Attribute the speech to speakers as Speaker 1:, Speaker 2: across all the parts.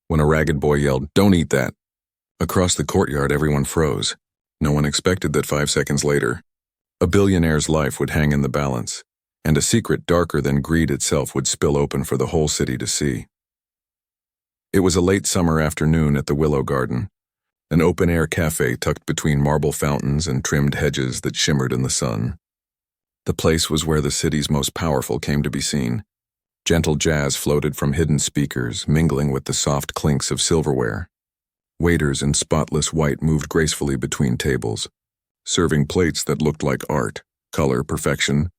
Speaker 1: when a ragged boy yelled, "Don't eat that!" Across the courtyard, everyone froze. No one expected that 5 seconds later, a billionaire's life would hang in the balance, and a secret darker than greed itself would spill open for the whole city to see. It was a late summer afternoon at the Willow Garden, an open-air café tucked between marble fountains and trimmed hedges that shimmered in the sun. The place was where the city's most powerful came to be seen. Gentle jazz floated from hidden speakers, mingling with the soft clinks of silverware. Waiters in spotless white moved gracefully between tables, serving plates that looked like art, color, perfection,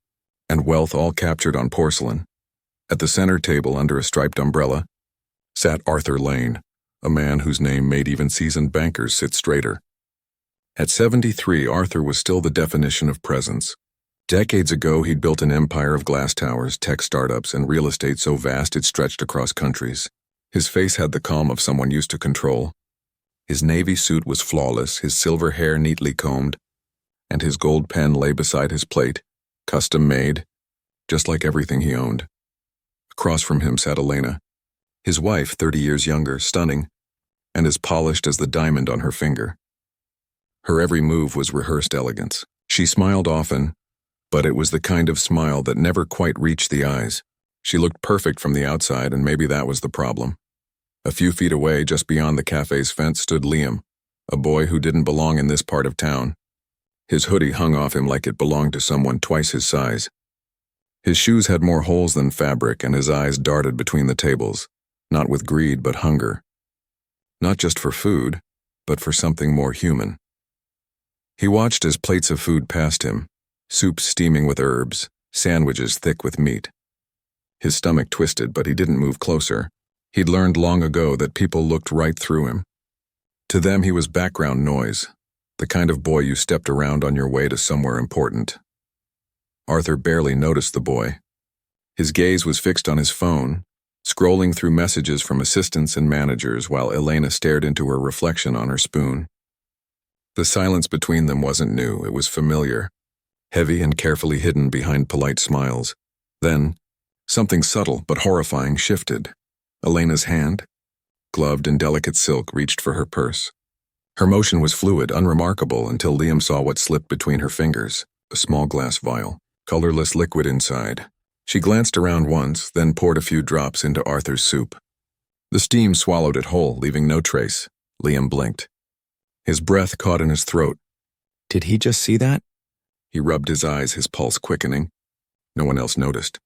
Speaker 1: and wealth all captured on porcelain. At the center table, under a striped umbrella, sat Arthur Lane, a man whose name made even seasoned bankers sit straighter. At 73, Arthur was still the definition of presence. Decades ago, he'd built an empire of glass towers, tech startups, and real estate so vast it stretched across countries. His face had the calm of someone used to control. His navy suit was flawless, his silver hair neatly combed, and his gold pen lay beside his plate, custom made, just like everything he owned. Across from him sat Elena, his wife, 30 years younger, stunning, and as polished as the diamond on her finger. Her every move was rehearsed elegance. She smiled often, but it was the kind of smile that never quite reached the eyes. She looked perfect from the outside, and maybe that was the problem. A few feet away, just beyond the cafe's fence, stood Liam, a boy who didn't belong in this part of town. His hoodie hung off him like it belonged to someone twice his size. His shoes had more holes than fabric, and his eyes darted between the tables, not with greed but hunger. Not just for food, but for something more human. He watched as plates of food passed him, soup steaming with herbs, sandwiches thick with meat. His stomach twisted, but he didn't move closer. He'd learned long ago that people looked right through him. To them, he was background noise, the kind of boy you stepped around on your way to somewhere important. Arthur barely noticed the boy. His gaze was fixed on his phone, scrolling through messages from assistants and managers while Elena stared into her reflection on her spoon. The silence between them wasn't new, it was familiar, heavy and carefully hidden behind polite smiles. Then, something subtle but horrifying shifted. Elena's hand, gloved in delicate silk, reached for her purse. Her motion was fluid, unremarkable, until Liam saw what slipped between her fingers, a small glass vial, colorless liquid inside. She glanced around once, then poured a few drops into Arthur's soup. The steam swallowed it whole, leaving no trace. Liam blinked. His breath caught in his throat. Did he just see that? He rubbed his eyes, his pulse quickening. No one else noticed.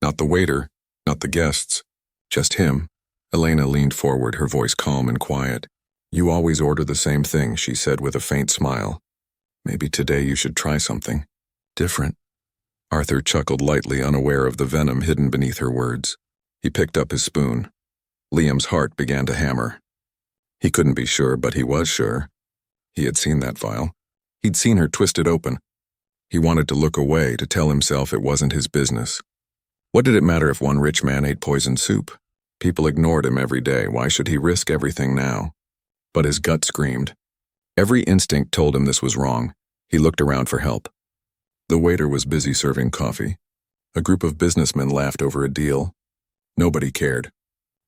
Speaker 1: Not the waiter, not the guests. Just him. Elena leaned forward, her voice calm and quiet. "You always order the same thing," she said with a faint smile. "Maybe today you should try something different." Arthur chuckled lightly, unaware of the venom hidden beneath her words. He picked up his spoon. Liam's heart began to hammer. He couldn't be sure, but he was sure. He had seen that vial. He'd seen her twist it open. He wanted to look away, to tell himself it wasn't his business. What did it matter if one rich man ate poisoned soup? People ignored him every day. Why should he risk everything now? But his gut screamed. Every instinct told him this was wrong. He looked around for help. The waiter was busy serving coffee. A group of businessmen laughed over a deal. Nobody cared.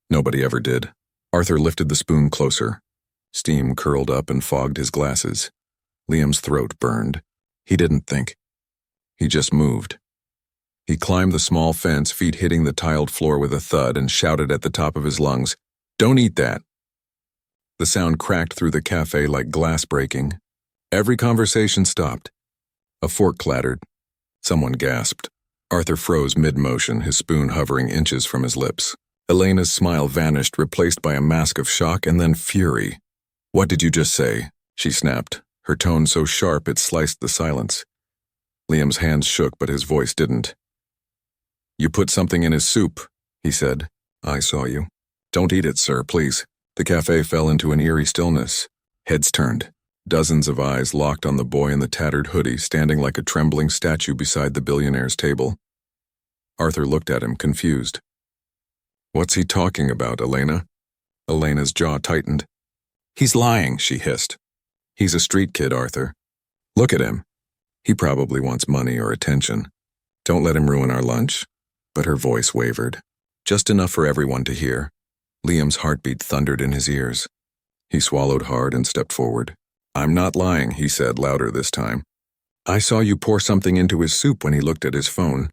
Speaker 1: Nobody ever did. Arthur lifted the spoon closer. Steam curled up and fogged his glasses. Liam's throat burned. He didn't think. He just moved. He climbed the small fence, feet hitting the tiled floor with a thud, and shouted at the top of his lungs, "Don't eat that!" The sound cracked through the cafe like glass breaking. Every conversation stopped. A fork clattered. Someone gasped. Arthur froze mid-motion, his spoon hovering inches from his lips. Elena's smile vanished, replaced by a mask of shock and then fury. "What did you just say?" she snapped, her tone so sharp it sliced the silence. Liam's hands shook, but his voice didn't. "You put something in his soup," he said. "I saw you." "Don't eat it, sir, please." The cafe fell into an eerie stillness. Heads turned. Dozens of eyes locked on the boy in the tattered hoodie, standing like a trembling statue beside the billionaire's table. Arthur looked at him, confused. "What's he talking about, Elena?" Elena's jaw tightened. "He's lying," she hissed. "He's a street kid, Arthur. Look at him. He probably wants money or attention. Don't let him ruin our lunch." But her voice wavered, just enough for everyone to hear. Liam's heartbeat thundered in his ears. He swallowed hard and stepped forward. "I'm not lying," he said, louder this time. "I saw you pour something into his soup when he looked at his phone."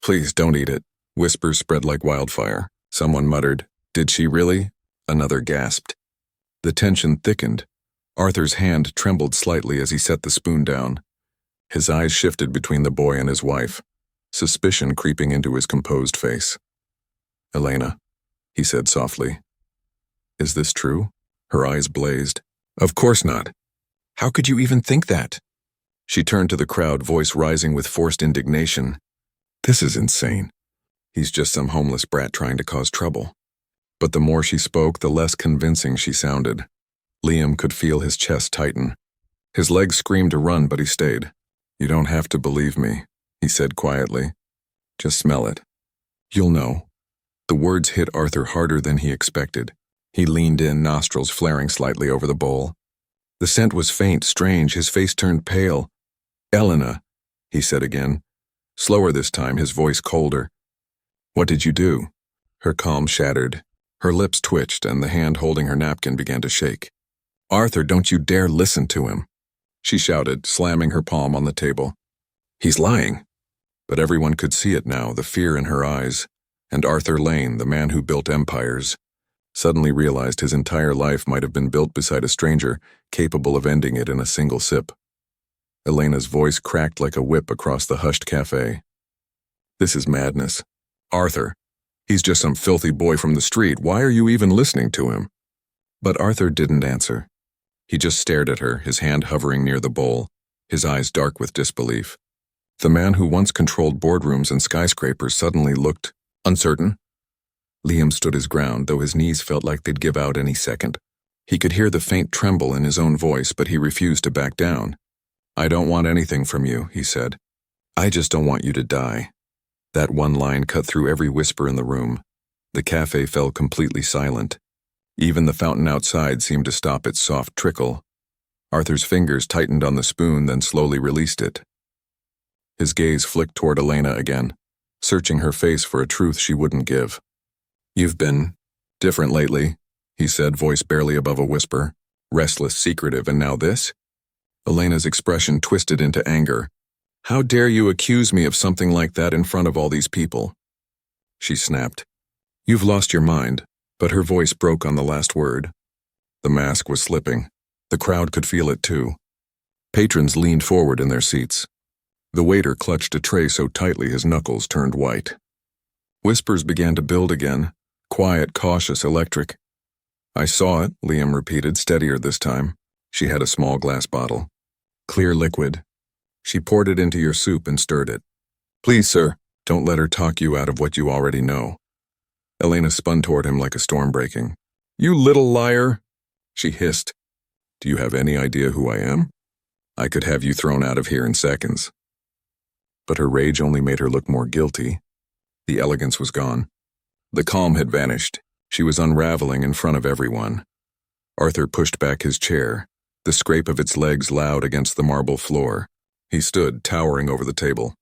Speaker 1: "Please don't eat it." Whispers spread like wildfire. Someone muttered, "Did she really?" Another gasped. The tension thickened. Arthur's hand trembled slightly as he set the spoon down. His eyes shifted between the boy and his wife, suspicion creeping into his composed face. "Elena," he said softly. "Is this true?" Her eyes blazed. "Of course not. How could you even think that?" She turned to the crowd, voice rising with forced indignation. "This is insane. He's just some homeless brat trying to cause trouble." But the more she spoke, the less convincing she sounded. Liam could feel his chest tighten. His legs screamed to run, but he stayed. "You don't have to believe me," he said quietly. "Just smell it. You'll know." The words hit Arthur harder than he expected. He leaned in, nostrils flaring slightly over the bowl. The scent was faint, strange. His face turned pale. "Elena," he said again. Slower this time, his voice colder. "What did you do?" Her calm shattered. Her lips twitched, and the hand holding her napkin began to shake. "Arthur, don't you dare listen to him," she shouted, slamming her palm on the table. "He's lying." But everyone could see it now, the fear in her eyes. And Arthur Lane, the man who built empires, suddenly realized his entire life might have been built beside a stranger, capable of ending it in a single sip. Elena's voice cracked like a whip across the hushed café. "This is madness. Arthur, he's just some filthy boy from the street. Why are you even listening to him?" But Arthur didn't answer. He just stared at her, his hand hovering near the bowl, his eyes dark with disbelief. The man who once controlled boardrooms and skyscrapers suddenly looked uncertain. Liam stood his ground, though his knees felt like they'd give out any second. He could hear the faint tremble in his own voice, but he refused to back down. "I don't want anything from you," he said. "I just don't want you to die." That one line cut through every whisper in the room. The cafe fell completely silent. Even the fountain outside seemed to stop its soft trickle. Arthur's fingers tightened on the spoon, then slowly released it. His gaze flicked toward Elena again, searching her face for a truth she wouldn't give. "You've been different lately," he said, voice barely above a whisper. "Restless, secretive, and now this?" Elena's expression twisted into anger. "How dare you accuse me of something like that in front of all these people?" She snapped. "You've lost your mind," but her voice broke on the last word. The mask was slipping. The crowd could feel it too. Patrons leaned forward in their seats. The waiter clutched a tray so tightly his knuckles turned white. Whispers began to build again, quiet, cautious, electric. "I saw it," Liam repeated, steadier this time. She had a small glass bottle. "Clear liquid." She poured it into your soup and stirred it. "Please, sir, don't let her talk you out of what you already know." Elena spun toward him like a storm breaking. "You little liar," she hissed. "Do you have any idea who I am? I could have you thrown out of here in seconds." But her rage only made her look more guilty. The elegance was gone. The calm had vanished. She was unraveling in front of everyone. Arthur pushed back his chair, the scrape of its legs loud against the marble floor. He stood, towering over the table.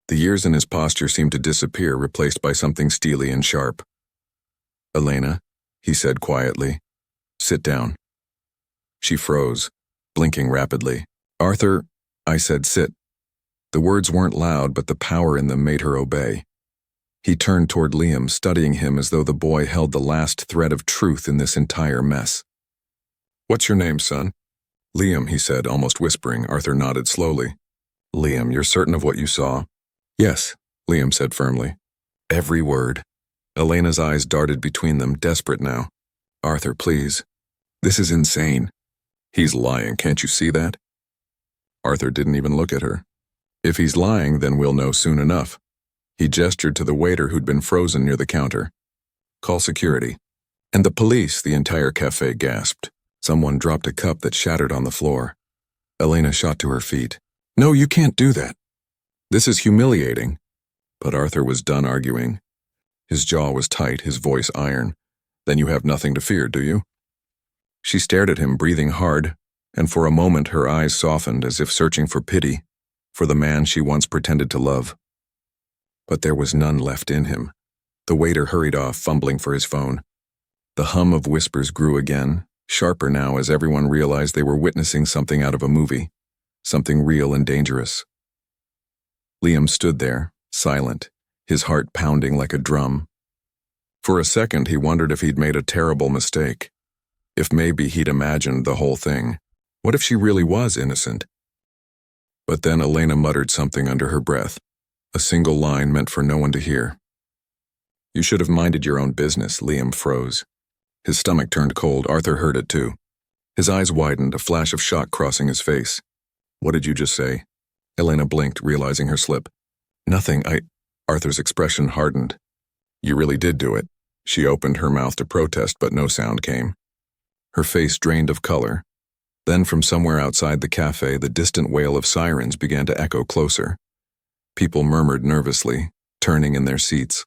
Speaker 1: The years in his posture seemed to disappear, replaced by something steely and sharp. "Elena," he said quietly, "sit down." She froze, blinking rapidly. "Arthur," I said, "sit." The words weren't loud, but the power in them made her obey. He turned toward Liam, studying him as though the boy held the last thread of truth in this entire mess. "What's your name, son?" "Liam," he said, almost whispering. Arthur nodded slowly. "Liam, you're certain of what you saw?" "Yes," Liam said firmly. Every word. Elena's eyes darted between them, desperate now. "Arthur, please. This is insane." "He's lying, can't you see that?" Arthur didn't even look at her. "If he's lying, then we'll know soon enough." He gestured to the waiter who'd been frozen near the counter. "Call security." "And the police," the entire cafe gasped. Someone dropped a cup that shattered on the floor. Elena shot to her feet. "No, you can't do that. This is humiliating." But Arthur was done arguing. His jaw was tight, his voice iron. "Then you have nothing to fear, do you?" She stared at him, breathing hard, and for a moment her eyes softened as if searching for pity, for the man she once pretended to love. But there was none left in him. The waiter hurried off, fumbling for his phone. The hum of whispers grew again, sharper now as everyone realized they were witnessing something out of a movie, something real and dangerous. Liam stood there, silent, his heart pounding like a drum. For a second he wondered if he'd made a terrible mistake. If maybe he'd imagined the whole thing. What if she really was innocent? But then Elena muttered something under her breath, a single line meant for no one to hear. "You should have minded your own business." Liam froze. His stomach turned cold. Arthur heard it too. His eyes widened, a flash of shock crossing his face. "What did you just say?" Elena blinked, realizing her slip. "Nothing, Arthur's expression hardened. "You really did do it." She opened her mouth to protest, but no sound came. Her face drained of color. Then from somewhere outside the cafe, the distant wail of sirens began to echo closer. People murmured nervously, turning in their seats.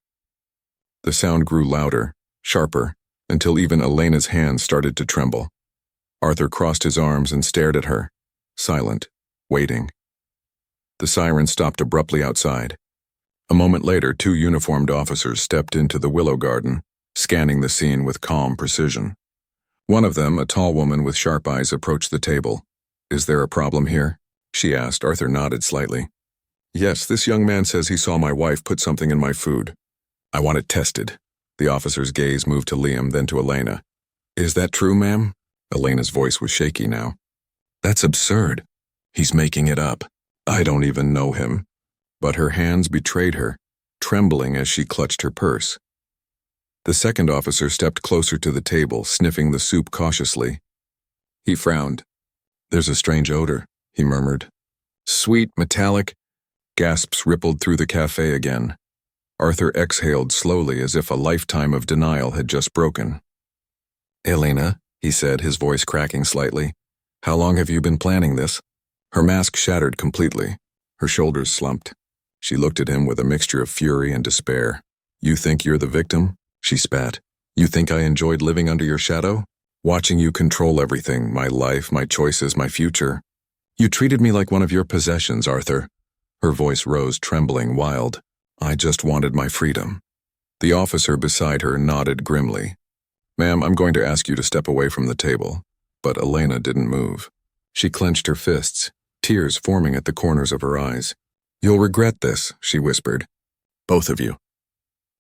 Speaker 1: The sound grew louder, sharper, until even Elena's hands started to tremble. Arthur crossed his arms and stared at her, silent, waiting. The siren stopped abruptly outside. A moment later, 2 uniformed officers stepped into the willow garden, scanning the scene with calm precision. One of them, a tall woman with sharp eyes, approached the table. "Is there a problem here?" she asked. Arthur nodded slightly. "Yes, this young man says he saw my wife put something in my food. I want it tested." The officer's gaze moved to Liam, then to Elena. "Is that true, ma'am?" Elena's voice was shaky now. "That's absurd. He's making it up. I don't even know him." But her hands betrayed her, trembling as she clutched her purse. The second officer stepped closer to the table, sniffing the soup cautiously. He frowned. "There's a strange odor," he murmured. "Sweet, metallic." Gasps rippled through the cafe again. Arthur exhaled slowly as if a lifetime of denial had just broken. "Elena," he said, his voice cracking slightly, "how long have you been planning this?" Her mask shattered completely. Her shoulders slumped. She looked at him with a mixture of fury and despair. "You think you're the victim?" she spat. "You think I enjoyed living under your shadow? Watching you control everything, my life, my choices, my future. You treated me like one of your possessions, Arthur." Her voice rose, trembling, wild. "I just wanted my freedom." The officer beside her nodded grimly. "Ma'am, I'm going to ask you to step away from the table." But Elena didn't move. She clenched her fists, tears forming at the corners of her eyes. "You'll regret this," she whispered. "Both of you."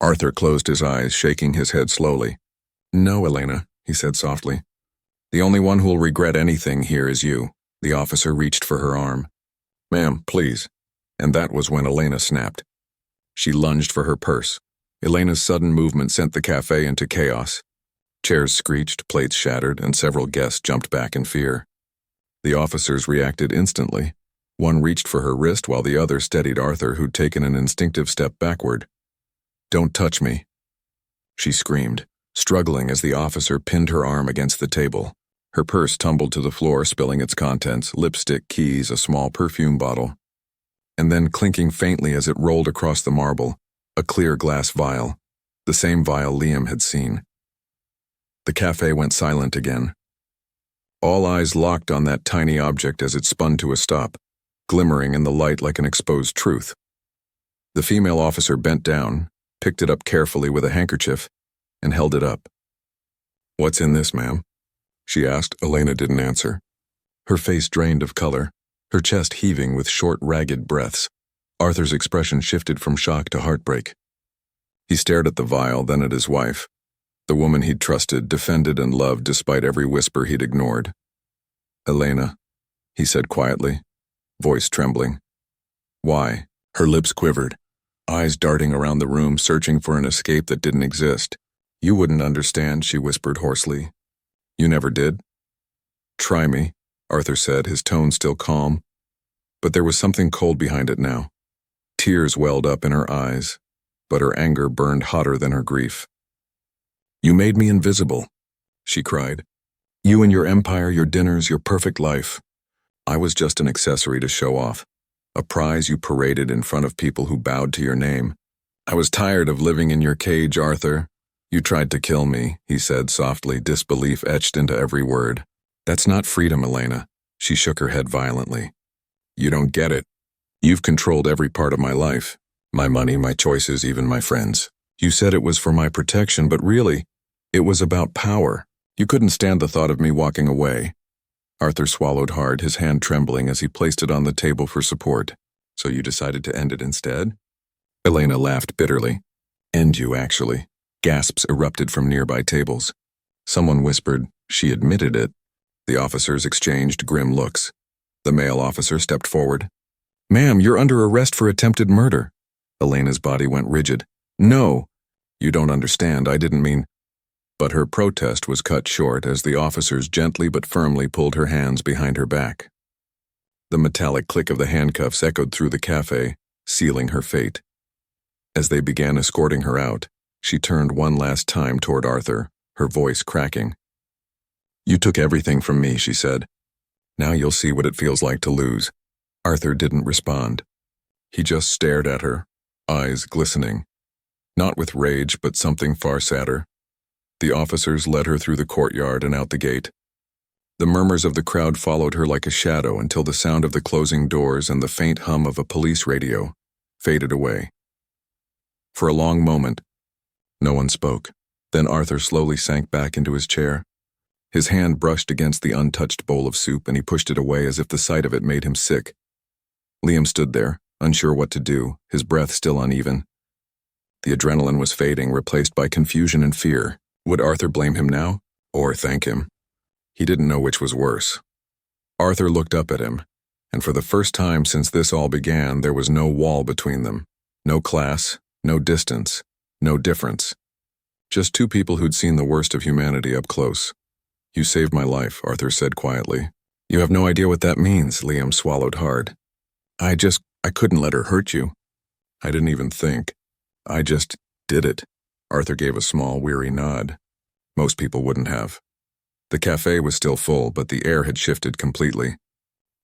Speaker 1: Arthur closed his eyes, shaking his head slowly. "No, Elena," he said softly. "The only one who'll regret anything here is you." The officer reached for her arm. "Ma'am, please." And that was when Elena snapped. She lunged for her purse. Elena's sudden movement sent the cafe into chaos. Chairs screeched, plates shattered, and several guests jumped back in fear. The officers reacted instantly. One reached for her wrist while the other steadied Arthur, who'd taken an instinctive step backward. "Don't touch me," she screamed, struggling as the officer pinned her arm against the table. Her purse tumbled to the floor, spilling its contents, lipstick, keys, a small perfume bottle. And then, clinking faintly as it rolled across the marble, a clear glass vial, the same vial Liam had seen. The cafe went silent again. All eyes locked on that tiny object as it spun to a stop, glimmering in the light like an exposed truth. The female officer bent down, picked it up carefully with a handkerchief, and held it up. "What's in this, ma'am?" she asked. Elena didn't answer. Her face drained of color, her chest heaving with short, ragged breaths. Arthur's expression shifted from shock to heartbreak. He stared at the vial, then at his wife, the woman he'd trusted, defended, and loved despite every whisper he'd ignored. "Elena," he said quietly, voice trembling. "Why?" Her lips quivered, eyes darting around the room, searching for an escape that didn't exist. "You wouldn't understand," she whispered hoarsely. "You never did?" "Try me," Arthur said, his tone still calm. But there was something cold behind it now. Tears welled up in her eyes, but her anger burned hotter than her grief. "You made me invisible," she cried. "You and your empire, your dinners, your perfect life. I was just an accessory to show off, a prize you paraded in front of people who bowed to your name. I was tired of living in your cage, Arthur. You tried to kill me," he said softly, disbelief etched into every word. "That's not freedom, Elena." She shook her head violently. "You don't get it. You've controlled every part of my life, my money, my choices, even my friends. You said it was for my protection, but really, It was about power. You couldn't stand the thought of me walking away. Arthur swallowed hard, his hand trembling as he placed it on the table for support. So you decided to end it instead? Elena laughed bitterly. End you, actually. Gasps erupted from nearby tables. Someone whispered, she admitted it. The officers exchanged grim looks. The male officer stepped forward. Ma'am, you're under arrest for attempted murder. Elena's body went rigid. No. You don't understand, I didn't mean. But her protest was cut short as the officers gently but firmly pulled her hands behind her back. The metallic click of the handcuffs echoed through the café, sealing her fate. As they began escorting her out, she turned one last time toward Arthur, her voice cracking. You took everything from me, she said. Now you'll see what it feels like to lose. Arthur didn't respond. He just stared at her, eyes glistening. Not with rage, but something far sadder. The officers led her through the courtyard and out the gate. The murmurs of the crowd followed her like a shadow until the sound of the closing doors and the faint hum of a police radio faded away. For a long moment, no one spoke. Then Arthur slowly sank back into his chair. His hand brushed against the untouched bowl of soup and he pushed it away as if the sight of it made him sick. Liam stood there, unsure what to do, his breath still uneven. The adrenaline was fading, replaced by confusion and fear. Would Arthur blame him now, or thank him? He didn't know which was worse. Arthur looked up at him, and for the first time since this all began, there was no wall between them. No class, no distance, no difference. Just two people who'd seen the worst of humanity up close. You saved my life, Arthur said quietly. You have no idea what that means, Liam swallowed hard. I couldn't let her hurt you. I didn't even think. I just did it. Arthur gave a small, weary nod. Most people wouldn't have. The café was still full, but the air had shifted completely.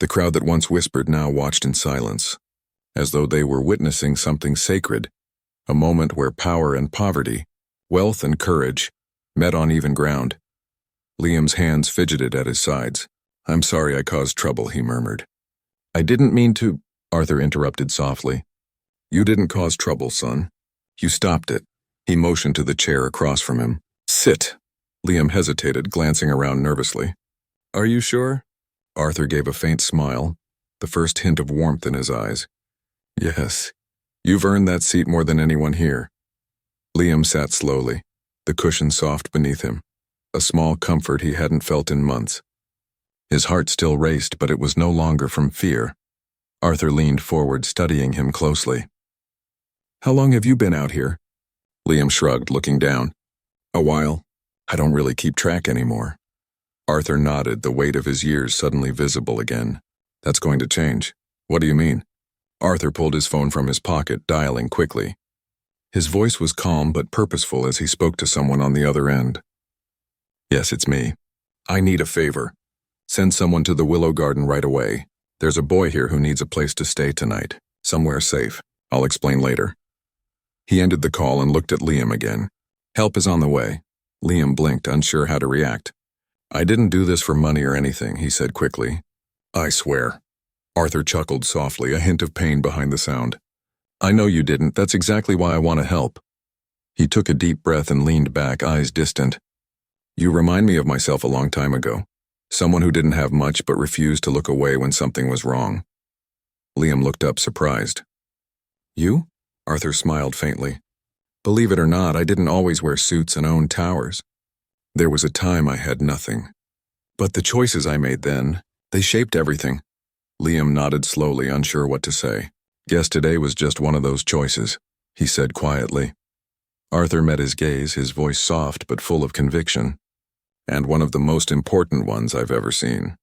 Speaker 1: The crowd that once whispered now watched in silence, as though they were witnessing something sacred, a moment where power and poverty, wealth and courage, met on even ground. Liam's hands fidgeted at his sides. I'm sorry I caused trouble, he murmured. I didn't mean to, Arthur interrupted softly. You didn't cause trouble, son. You stopped it. He motioned to the chair across from him. Sit. Liam hesitated, glancing around nervously. Are you sure? Arthur gave a faint smile, the first hint of warmth in his eyes. Yes. You've earned that seat more than anyone here. Liam sat slowly, the cushion soft beneath him, a small comfort he hadn't felt in months. His heart still raced, but it was no longer from fear. Arthur leaned forward, studying him closely. How long have you been out here? Liam shrugged, looking down. A while. I don't really keep track anymore. Arthur nodded, the weight of his years suddenly visible again. That's going to change. What do you mean? Arthur pulled his phone from his pocket, dialing quickly. His voice was calm but purposeful as he spoke to someone on the other end. Yes, it's me. I need a favor. Send someone to the Willow Garden right away. There's a boy here who needs a place to stay tonight. Somewhere safe. I'll explain later. He ended the call and looked at Liam again. Help is on the way. Liam blinked, unsure how to react. I didn't do this for money or anything, he said quickly. I swear. Arthur chuckled softly, a hint of pain behind the sound. I know you didn't. That's exactly why I want to help. He took a deep breath and leaned back, eyes distant. You remind me of myself a long time ago. Someone who didn't have much but refused to look away when something was wrong. Liam looked up, surprised. You? Arthur smiled faintly. Believe it or not, I didn't always wear suits and own towers. There was a time I had nothing. But the choices I made then, they shaped everything. Liam nodded slowly, unsure what to say. Guess today was just one of those choices, he said quietly. Arthur met his gaze, his voice soft but full of conviction. And one of the most important ones I've ever seen.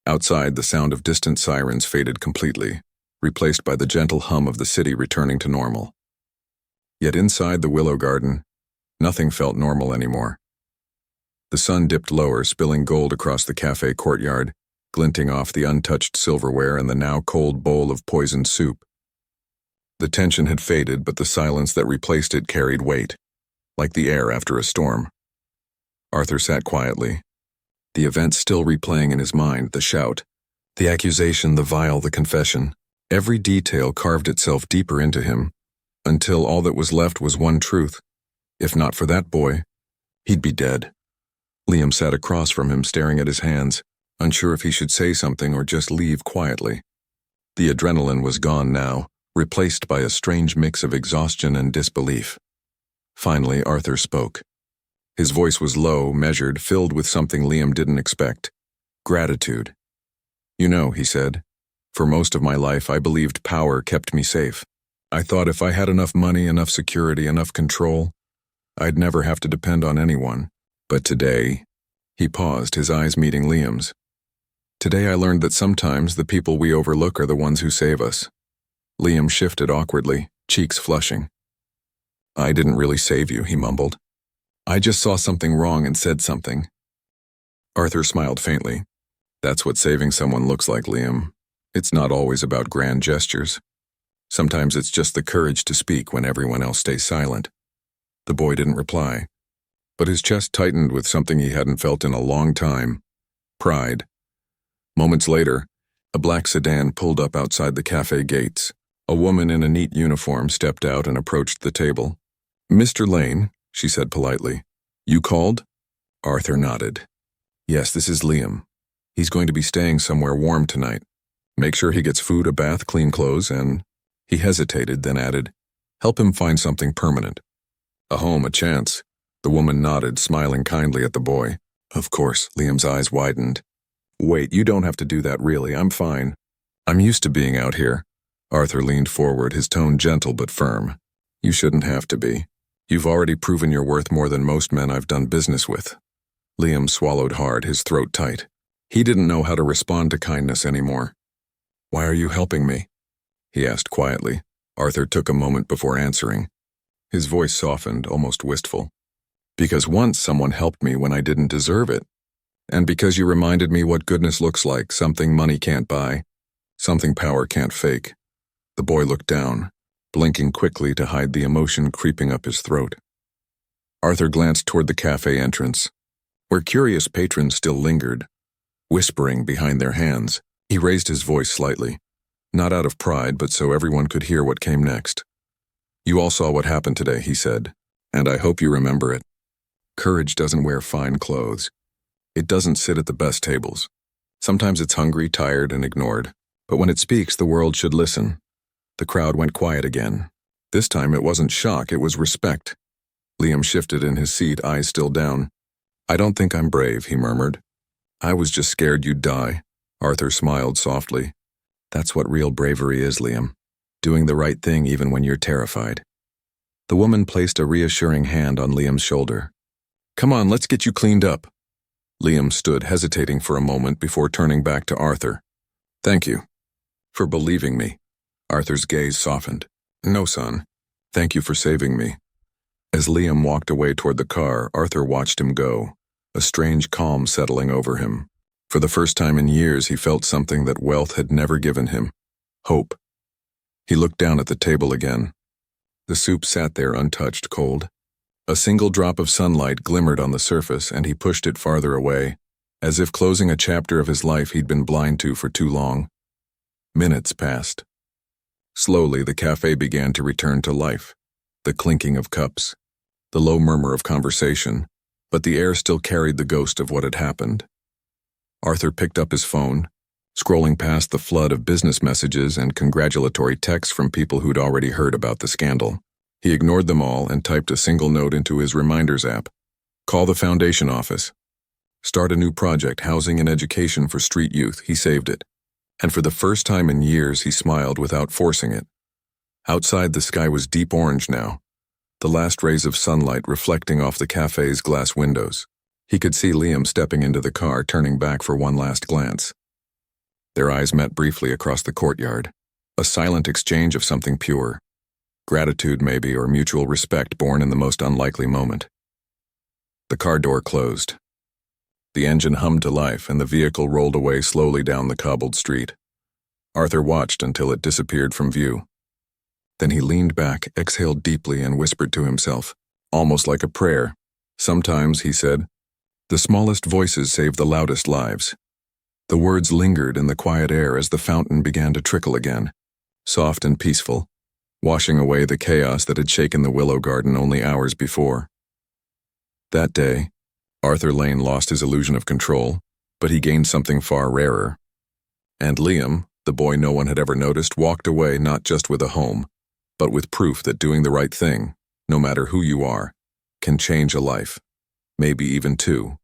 Speaker 1: Outside, the sound of distant sirens faded completely, replaced by the gentle hum of the city returning to normal. Yet inside the Willow Garden, nothing felt normal anymore. The sun dipped lower, spilling gold across the cafe courtyard, glinting off the untouched silverware and the now cold bowl of poisoned soup. The tension had faded, but the silence that replaced it carried weight, like the air after a storm. Arthur sat quietly, the events still replaying in his mind, the shout, the accusation, the vial, the confession. Every detail carved itself deeper into him, until all that was left was one truth. If not for that boy, He'd be dead. Liam sat across from him, staring at his hands, unsure if he should say something or just leave quietly. The adrenaline was gone now, replaced by a strange mix of exhaustion and disbelief. Finally, Arthur spoke. His voice was low, measured, filled with something Liam didn't expect. Gratitude. "You know," he said, "for most of my life I believed power kept me safe. I thought if I had enough money, enough security, enough control, I'd never have to depend on anyone. But today," he paused, his eyes meeting Liam's. "Today I learned that sometimes the people we overlook are the ones who save us." Liam shifted awkwardly, cheeks flushing. "I didn't really save you," he mumbled. "I just saw something wrong and said something." Arthur smiled faintly. "That's what saving someone looks like, Liam. It's not always about grand gestures. Sometimes it's just the courage to speak when everyone else stays silent." The boy didn't reply, but his chest tightened with something he hadn't felt in a long time: pride. Moments later, a black sedan pulled up outside the cafe gates. A woman in a neat uniform stepped out and approached the table. "Mr. Lane," she said politely. "You called?" Arthur nodded. "Yes, this is Liam. He's going to be staying somewhere warm tonight. Make sure he gets food, a bath, clean clothes, and—" He hesitated, then added, "help him find something permanent. A home, a chance." The woman nodded, smiling kindly at the boy. "Of course," Liam's eyes widened. "Wait, you don't have to do that really. I'm fine. I'm used to being out here." Arthur leaned forward, his tone gentle but firm. "You shouldn't have to be. You've already proven you're worth more than most men I've done business with." Liam swallowed hard, his throat tight. He didn't know how to respond to kindness anymore. "Why are you helping me?" he asked quietly. Arthur took a moment before answering. His voice softened, almost wistful. "Because once someone helped me when I didn't deserve it. And because you reminded me what goodness looks like, something money can't buy, something power can't fake." The boy looked down, blinking quickly to hide the emotion creeping up his throat. Arthur glanced toward the cafe entrance, where curious patrons still lingered, whispering behind their hands. He raised his voice slightly, not out of pride, but so everyone could hear what came next. "You all saw what happened today," he said, "and I hope you remember it. Courage doesn't wear fine clothes. It doesn't sit at the best tables. Sometimes it's hungry, tired, and ignored. But when it speaks, the world should listen." The crowd went quiet again. This time it wasn't shock, it was respect. Liam shifted in his seat, eyes still down. "I don't think I'm brave," he murmured. "I was just scared you'd die." Arthur smiled softly. "That's what real bravery is, Liam. Doing the right thing even when you're terrified." The woman placed a reassuring hand on Liam's shoulder. "Come on, let's get you cleaned up." Liam stood, hesitating for a moment before turning back to Arthur. "Thank you for believing me." Arthur's gaze softened. "No, son. Thank you for saving me." As Liam walked away toward the car, Arthur watched him go, a strange calm settling over him. For the first time in years, he felt something that wealth had never given him: hope. He looked down at the table again. The soup sat there untouched, cold. A single drop of sunlight glimmered on the surface, and he pushed it farther away, as if closing a chapter of his life he'd been blind to for too long. Minutes passed. Slowly, the cafe began to return to life. The clinking of cups, the low murmur of conversation, but the air still carried the ghost of what had happened. Arthur picked up his phone, scrolling past the flood of business messages and congratulatory texts from people who'd already heard about the scandal. He ignored them all and typed a single note into his reminders app. "Call the foundation office. Start a new project, housing and education for street youth." He saved it. And for the first time in years, he smiled without forcing it. Outside, the sky was deep orange now, the last rays of sunlight reflecting off the cafe's glass windows. He could see Liam stepping into the car, turning back for one last glance. Their eyes met briefly across the courtyard, a silent exchange of something pure. Gratitude, maybe, or mutual respect born in the most unlikely moment. The car door closed. The engine hummed to life, and the vehicle rolled away slowly down the cobbled street. Arthur watched until it disappeared from view. Then he leaned back, exhaled deeply, and whispered to himself, almost like a prayer. "Sometimes," he said, "the smallest voices save the loudest lives." The words lingered in the quiet air as the fountain began to trickle again, soft and peaceful, washing away the chaos that had shaken the willow garden only hours before. That day, Arthur Lane lost his illusion of control, but he gained something far rarer. And Liam, the boy no one had ever noticed, walked away not just with a home, but with proof that doing the right thing, no matter who you are, can change a life, maybe even two.